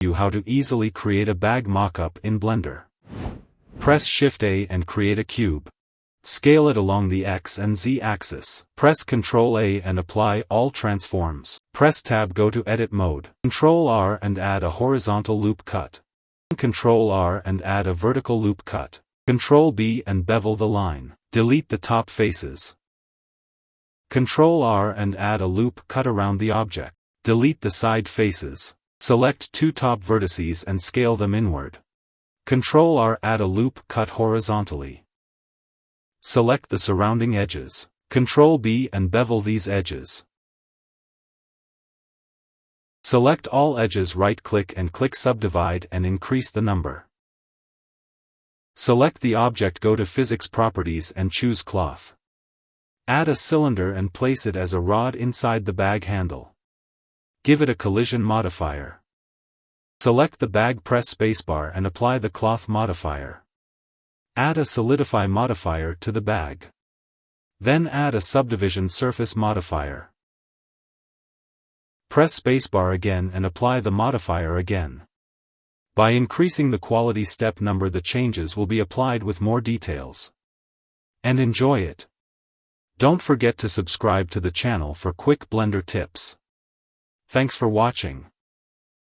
You how to easily create a bag mockup in Blender. Press Shift A and create a cube. Scale it along the X and Z axis. Press Ctrl A and apply all transforms. Press Tab, go to Edit mode. Ctrl R and add a horizontal loop cut. Ctrl R and add a vertical loop cut. Ctrl B and bevel the line. Delete the top faces. Ctrl R and add a loop cut around the object. Delete the side faces. Select two top vertices and scale them inward. Ctrl R, add a loop cut horizontally. Select the surrounding edges. Ctrl B and bevel these edges. Select all edges, right-click and click Subdivide and increase the number. Select the object, go to Physics Properties and choose Cloth. Add a cylinder and place it as a rod inside the bag handle. Give it a collision modifier. Select the bag, press spacebar and apply the cloth modifier. Add a solidify modifier to the bag. Then add a subdivision surface modifier. Press spacebar again and apply the modifier again. By increasing the quality step number, the changes will be applied with more details. And enjoy it. Don't forget to subscribe to the channel for quick Blender tips. Thanks for watching.